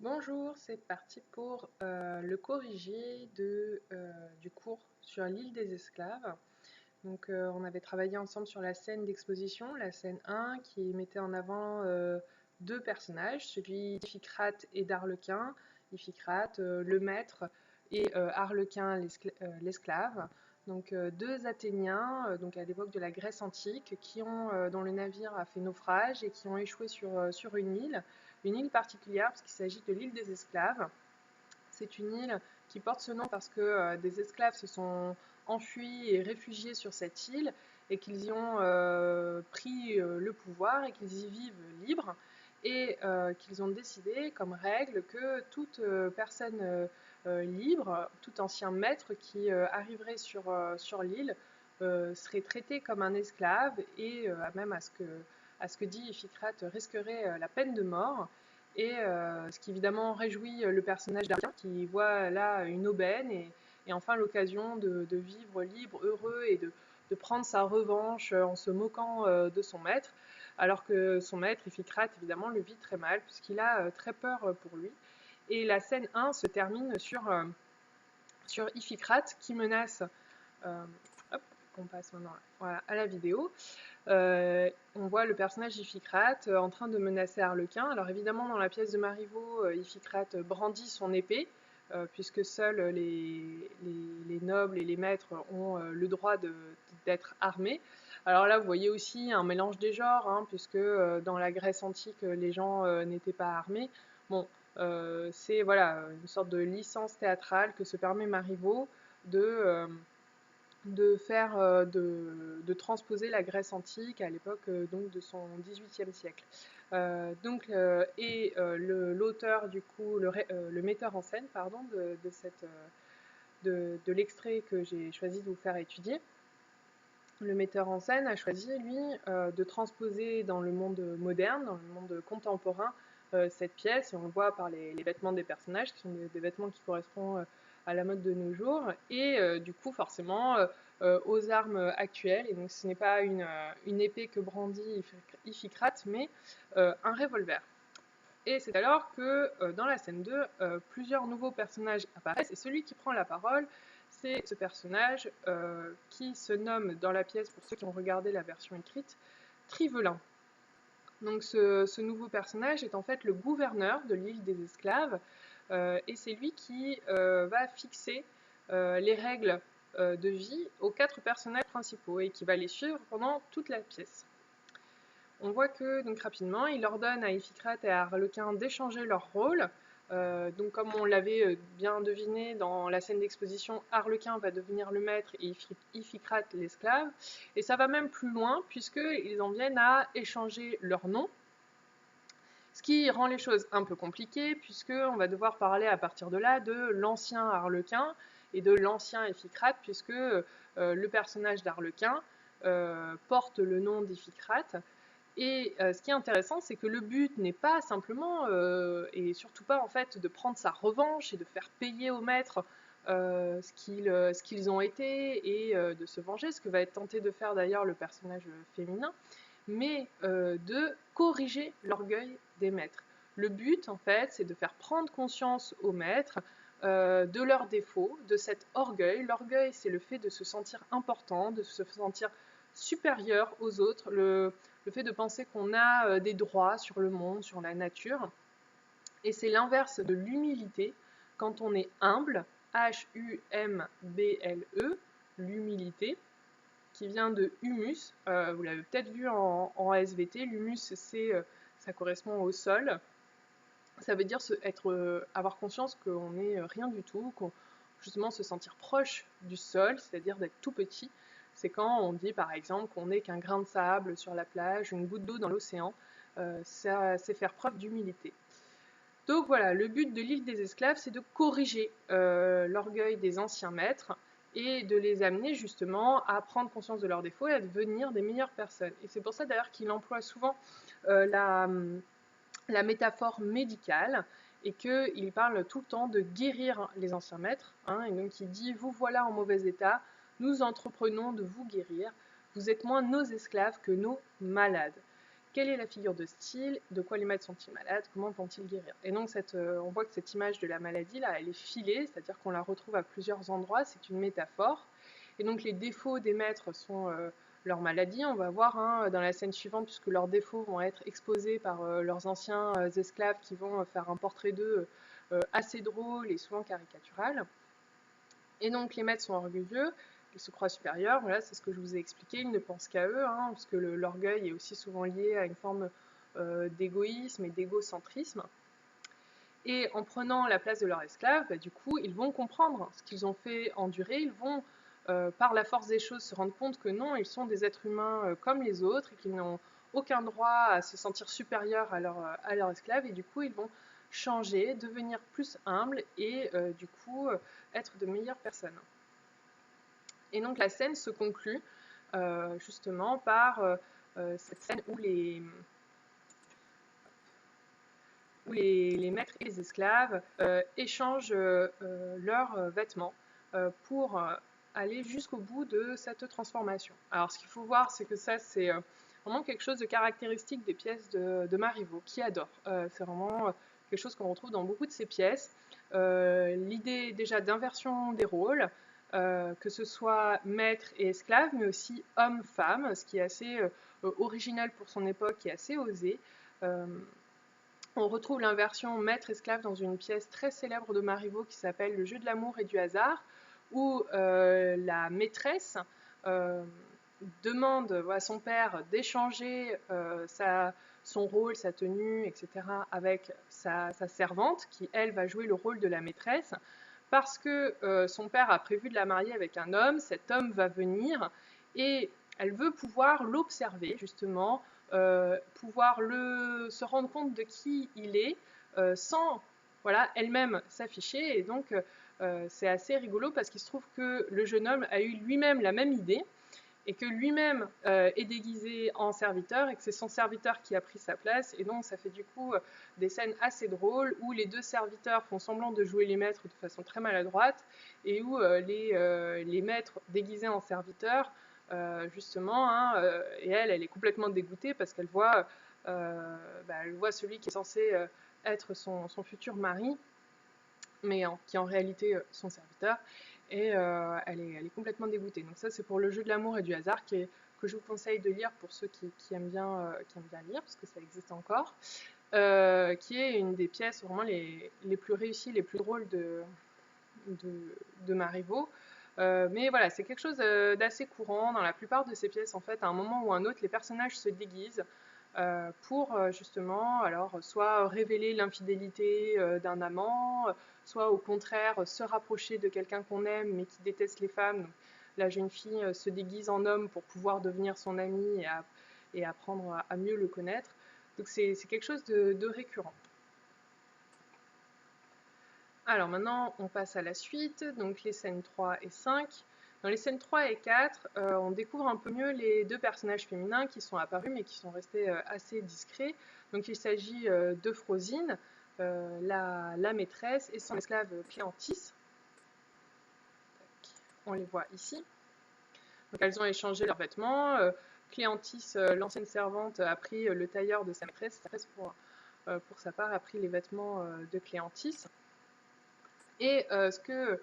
Bonjour, c'est parti pour le corrigé du cours sur l'île des esclaves. Donc, on avait travaillé ensemble sur la scène d'exposition, la scène 1, qui mettait en avant deux personnages, celui d'Iphicrate et d'Arlequin. Iphicrate, le maître, et Arlequin, l'esclave. Donc, deux Athéniens, donc à l'époque de la Grèce antique, dont le navire a fait naufrage et qui ont échoué sur une île particulière, parce qu'il s'agit de l'île des esclaves. C'est une île qui porte ce nom parce que des esclaves se sont enfuis et réfugiés sur cette île et qu'ils y ont pris le pouvoir et qu'ils y vivent libres et qu'ils ont décidé comme règle que toute personne libre, tout ancien maître qui arriverait sur l'île serait traité comme un esclave et même à ce que dit Iphicrate risquerait la peine de mort. Et ce qui évidemment réjouit le personnage d'Arlequin, qui voit là une aubaine et enfin l'occasion de vivre libre, heureux et de prendre sa revanche en se moquant de son maître, alors que son maître, Iphicrate, évidemment, le vit très mal, puisqu'il a très peur pour lui. Et la scène 1 se termine sur Iphicrate qui menace, hop, on passe maintenant voilà, à la vidéo, on voit le personnage Iphicrate en train de menacer Arlequin. Alors évidemment, dans la pièce de Marivaux, Iphicrate brandit son épée, puisque seuls les nobles et les maîtres ont le droit d'être armés. Alors là, vous voyez aussi un mélange des genres, hein, puisque dans la Grèce antique, les gens n'étaient pas armés. Bon, c'est voilà, une sorte de licence théâtrale que se permet Marivaux de faire de transposer la Grèce antique à l'époque donc de son XVIIIe siècle. L'auteur du coup le metteur en scène pardon de l'extrait que j'ai choisi de vous faire étudier. Le metteur en scène a choisi, lui, de transposer dans le monde moderne, dans le monde contemporain, cette pièce, et on le voit par les vêtements des personnages, qui sont des vêtements qui correspondent à la mode de nos jours, et du coup, forcément, aux armes actuelles. Et donc, ce n'est pas une épée que brandit Iphicrate, mais un revolver. Et c'est alors que dans la scène 2, plusieurs nouveaux personnages apparaissent, et celui qui prend la parole, c'est ce personnage qui se nomme dans la pièce, pour ceux qui ont regardé la version écrite, Trivelin. Donc ce nouveau personnage est en fait le gouverneur de l'île des esclaves, et c'est lui qui va fixer les règles de vie aux 4 personnages principaux et qui va les suivre pendant toute la pièce. On voit que donc rapidement, il ordonne à Iphicrate et à Arlequin d'échanger leur rôle. Donc comme on l'avait bien deviné dans la scène d'exposition, Arlequin va devenir le maître et Iphicrate l'esclave. Et ça va même plus loin puisqu'ils en viennent à échanger leurs noms. Ce qui rend les choses un peu compliquées puisqu'on va devoir parler à partir de là de l'ancien Arlequin et de l'ancien Iphicrate puisque le personnage d'Arlequin porte le nom d'Iphicrate. Et ce qui est intéressant, c'est que le but n'est pas simplement, et surtout pas en fait, de prendre sa revanche et de faire payer au maître ce qu'ils ont été et de se venger, ce que va être tenté de faire d'ailleurs le personnage féminin, mais de corriger l'orgueil des maîtres. Le but, en fait, c'est de faire prendre conscience aux maîtres de leurs défauts, de cet orgueil. L'orgueil, c'est le fait de se sentir important, de se sentir supérieur aux autres, le fait de penser qu'on a des droits sur le monde, sur la nature. Et c'est l'inverse de l'humilité, quand on est humble, H-U-M-B-L-E, l'humilité, qui vient de humus. Vous l'avez peut-être vu en SVT, l'humus, ça correspond au sol. Ça veut dire avoir conscience qu'on n'est rien du tout, qu'on justement se sentir proche du sol, c'est-à-dire d'être tout petit. C'est quand on dit par exemple qu'on n'est qu'un grain de sable sur la plage, une goutte d'eau dans l'océan. C'est faire preuve d'humilité. Donc voilà, le but de l'île des esclaves, c'est de corriger l'orgueil des anciens maîtres et de les amener justement à prendre conscience de leurs défauts et à devenir des meilleures personnes. Et c'est pour ça d'ailleurs qu'il emploie souvent la métaphore médicale et qu'il parle tout le temps de guérir les anciens maîtres. Hein, et donc il dit « Vous voilà en mauvais état, nous entreprenons de vous guérir. Vous êtes moins nos esclaves que nos malades ». quelle est la figure de style, de quoi les maîtres sont-ils malades, comment vont-ils guérir. Et donc on voit que cette image de la maladie, là, elle est filée, c'est-à-dire qu'on la retrouve à plusieurs endroits, c'est une métaphore. Et donc les défauts des maîtres sont leur maladie, on va voir dans la scène suivante, puisque leurs défauts vont être exposés par leurs anciens esclaves qui vont faire un portrait d'eux assez drôle et souvent caricatural. Et donc les maîtres sont orgueilleux, ils se croient supérieurs, voilà, c'est ce que je vous ai expliqué, ils ne pensent qu'à eux, parce que l'orgueil est aussi souvent lié à une forme d'égoïsme et d'égocentrisme. Et en prenant la place de leurs esclaves, du coup, ils vont comprendre ce qu'ils ont fait endurer, ils vont, par la force des choses, se rendre compte que non, ils sont des êtres humains comme les autres, et qu'ils n'ont aucun droit à se sentir supérieurs à leurs esclaves, et du coup, ils vont changer, devenir plus humbles, et du coup, être de meilleures personnes. Et donc la scène se conclut justement par cette scène où les maîtres et les esclaves échangent leurs vêtements pour aller jusqu'au bout de cette transformation. Alors ce qu'il faut voir, c'est que ça, c'est vraiment quelque chose de caractéristique des pièces de Marivaux, qui adore. C'est vraiment quelque chose qu'on retrouve dans beaucoup de ses pièces. L'idée déjà d'inversion des rôles, que ce soit maître et esclave, mais aussi homme-femme, ce qui est assez original pour son époque et assez osé. On retrouve l'inversion maître-esclave dans une pièce très célèbre de Marivaux qui s'appelle Le jeu de l'amour et du hasard, où la maîtresse demande à son père d'échanger son rôle, sa tenue, etc. avec sa servante, qui elle va jouer le rôle de la maîtresse, parce que son père a prévu de la marier avec un homme, cet homme va venir et elle veut pouvoir l'observer justement, pouvoir se rendre compte de qui il est sans voilà, elle-même s'afficher. Et donc c'est assez rigolo parce qu'il se trouve que le jeune homme a eu lui-même la même idée et que lui-même est déguisé en serviteur et que c'est son serviteur qui a pris sa place. Et donc ça fait du coup des scènes assez drôles où les deux serviteurs font semblant de jouer les maîtres de façon très maladroite et où les maîtres déguisés en serviteurs justement, et elle est complètement dégoûtée parce qu'elle voit, elle voit celui qui est censé être son futur mari, mais qui est en réalité son serviteur, et elle est complètement dégoûtée. Donc ça, c'est pour Le jeu de l'amour et du hasard, que je vous conseille de lire pour ceux qui aiment bien lire, parce que ça existe encore, qui est une des pièces vraiment les plus réussies, les plus drôles de Marivaux. Mais voilà, c'est quelque chose d'assez courant dans la plupart de ces pièces. En fait, à un moment ou à un autre, les personnages se déguisent pour justement, alors, soit révéler l'infidélité d'un amant, soit au contraire se rapprocher de quelqu'un qu'on aime mais qui déteste les femmes. Donc, la jeune fille se déguise en homme pour pouvoir devenir son amie et apprendre à mieux le connaître. Donc c'est quelque chose de récurrent. Alors maintenant, on passe à la suite, donc les scènes 3 et 5. Dans les scènes 3 et 4, on découvre un peu mieux les deux personnages féminins qui sont apparus mais qui sont restés assez discrets. Donc il s'agit d'Euphrosine, la maîtresse, et son esclave Cléanthis. On les voit ici. Donc elles ont échangé leurs vêtements. Cléanthis, l'ancienne servante, a pris le tailleur de sa maîtresse. Pour sa part, a pris les vêtements de Cléanthis. Et ce que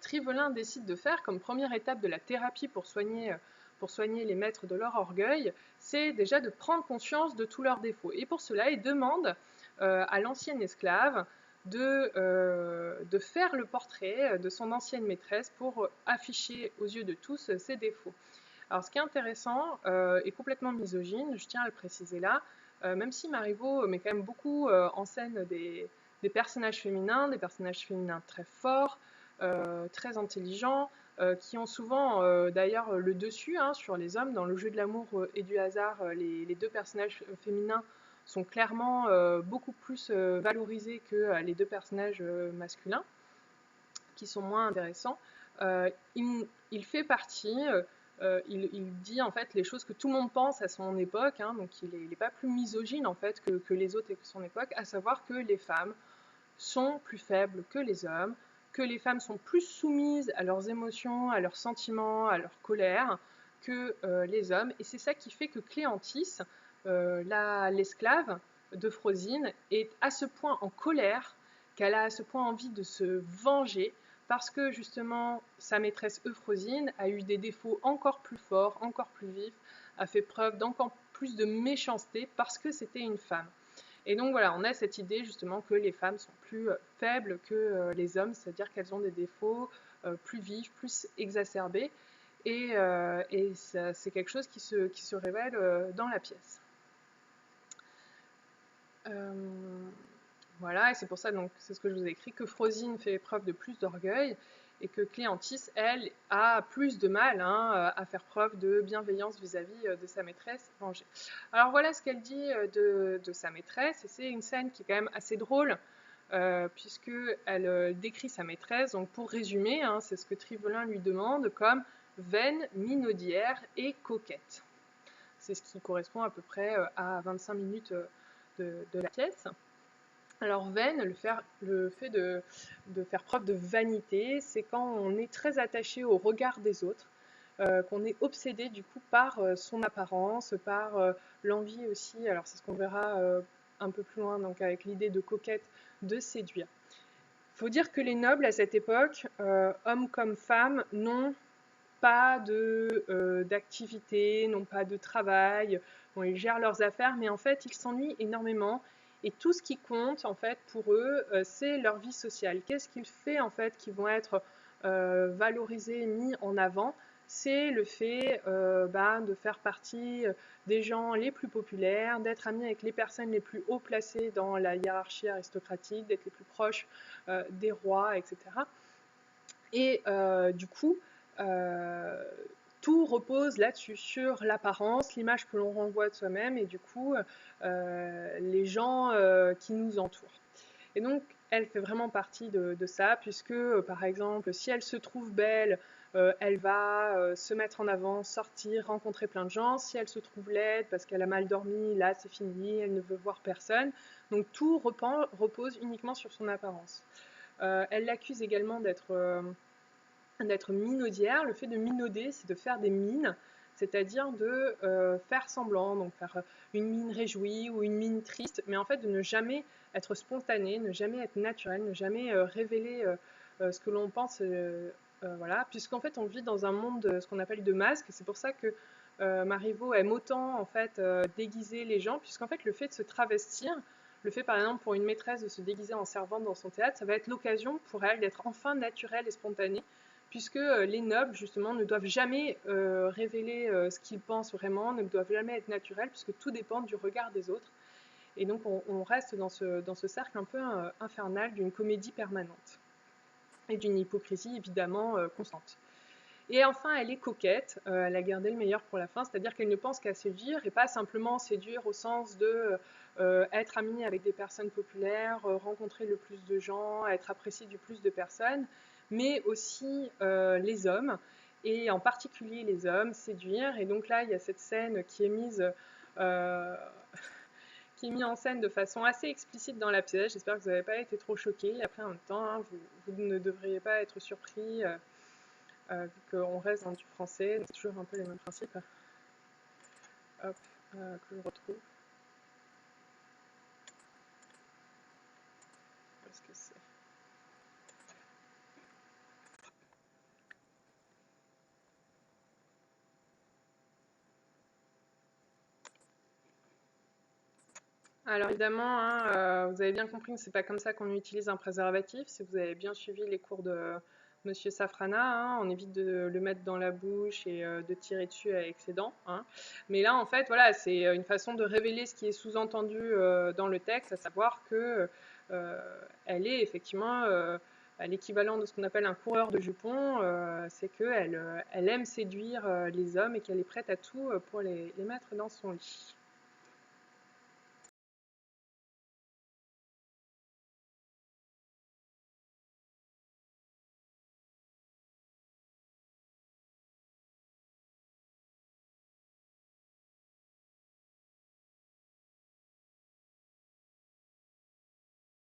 Trivelin décide de faire comme première étape de la thérapie pour soigner les maîtres de leur orgueil, c'est déjà de prendre conscience de tous leurs défauts. Et pour cela, il demande à l'ancienne esclave de faire le portrait de son ancienne maîtresse pour afficher aux yeux de tous ses défauts. Alors ce qui est intéressant et complètement misogyne, je tiens à le préciser là, même si Marivaux met quand même beaucoup en scène des personnages féminins très forts, très intelligents, qui ont souvent d'ailleurs le dessus sur les hommes. Dans Le jeu de l'amour et du hasard, les deux personnages féminins sont clairement beaucoup plus valorisés que les deux personnages masculins, qui sont moins intéressants. Il fait partie, il dit en fait les choses que tout le monde pense à son époque, donc il n'est pas plus misogyne en fait que les autres de son époque, à savoir que les femmes sont plus faibles que les hommes, que les femmes sont plus soumises à leurs émotions, à leurs sentiments, à leur colère que les hommes. Et c'est ça qui fait que Cléanthis l'esclave de Frosine est à ce point en colère qu'elle a à ce point envie de se venger parce que justement sa maîtresse Euphrosine a eu des défauts encore plus forts, encore plus vifs, a fait preuve d'encore plus de méchanceté parce que c'était une femme. Et donc voilà, on a cette idée justement que les femmes sont plus faibles que les hommes, c'est-à-dire qu'elles ont des défauts plus vifs, plus exacerbés. Et c'est quelque chose qui se révèle dans la pièce. Voilà, et c'est pour ça, donc c'est ce que je vous ai écrit, que Frosine fait preuve de plus d'orgueil et que Cléantis, elle, a plus de mal à faire preuve de bienveillance vis-à-vis de sa maîtresse Vengée. Alors voilà ce qu'elle dit de sa maîtresse, et c'est une scène qui est quand même assez drôle, puisqu'elle décrit sa maîtresse, donc pour résumer, c'est ce que Trivelin lui demande, comme vaine, minaudière et coquette. C'est ce qui correspond à peu près à 25 minutes de la pièce. Alors vaine, le fait de faire preuve de vanité, c'est quand on est très attaché au regard des autres, qu'on est obsédé du coup par son apparence, par l'envie aussi, alors c'est ce qu'on verra un peu plus loin, donc avec l'idée de coquette, de séduire. Il faut dire que les nobles à cette époque, hommes comme femmes, n'ont pas d'activité, n'ont pas de travail, bon, ils gèrent leurs affaires, mais en fait ils s'ennuient énormément. Et tout ce qui compte, en fait, pour eux, c'est leur vie sociale. Qu'est-ce qu'ils font, en fait, qui vont être valorisés, mis en avant? C'est le fait de faire partie des gens les plus populaires, d'être amis avec les personnes les plus haut placées dans la hiérarchie aristocratique, d'être les plus proches des rois, etc. Et du coup, tout repose là-dessus, sur l'apparence, l'image que l'on renvoie de soi-même et du coup les gens qui nous entourent. Et donc elle fait vraiment partie de ça, puisque par exemple si elle se trouve belle, elle va se mettre en avant, sortir, rencontrer plein de gens. Si elle se trouve laide parce qu'elle a mal dormi, là c'est fini, elle ne veut voir personne. Donc tout repose uniquement sur son apparence. Elle l'accuse également d'être minaudière. Le fait de minauder, c'est de faire des mines, c'est-à-dire de faire semblant, donc faire une mine réjouie ou une mine triste, mais en fait de ne jamais être spontané, ne jamais être naturel, ne jamais révéler ce que l'on pense, voilà, puisqu'en fait on vit dans un monde de ce qu'on appelle de masques. C'est pour ça que Marivaux aime autant en fait déguiser les gens, puisqu'en fait le fait de se travestir, le fait par exemple pour une maîtresse de se déguiser en servante dans son théâtre, ça va être l'occasion pour elle d'être enfin naturelle et spontanée, puisque les nobles, justement, ne doivent jamais révéler ce qu'ils pensent vraiment, ne doivent jamais être naturels, puisque tout dépend du regard des autres. Et donc, on reste dans ce cercle un peu infernal d'une comédie permanente et d'une hypocrisie, évidemment, constante. Et enfin, elle est coquette, elle a gardé le meilleur pour la fin, c'est-à-dire qu'elle ne pense qu'à séduire, et pas simplement séduire au sens de être amie avec des personnes populaires, rencontrer le plus de gens, être appréciée du plus de personnes, mais aussi les hommes, et en particulier les hommes, séduire. Et donc là, il y a cette scène qui est mise en scène de façon assez explicite dans la pièce. J'espère que vous n'avez pas été trop choqués. Après, en même temps, vous ne devriez pas être surpris, vu qu'on reste dans du français, c'est toujours un peu les mêmes principes. Hop, que je retrouve. Où est-ce que c'est ? Alors évidemment, vous avez bien compris que c'est pas comme ça qu'on utilise un préservatif. Si vous avez bien suivi les cours de Monsieur Safrana, on évite de le mettre dans la bouche et de tirer dessus avec ses dents. Mais là, en fait, voilà, c'est une façon de révéler ce qui est sous-entendu dans le texte, à savoir que elle est effectivement l'équivalent de ce qu'on appelle un coureur de jupons. C'est qu'elle aime séduire les hommes et qu'elle est prête à tout pour les mettre dans son lit.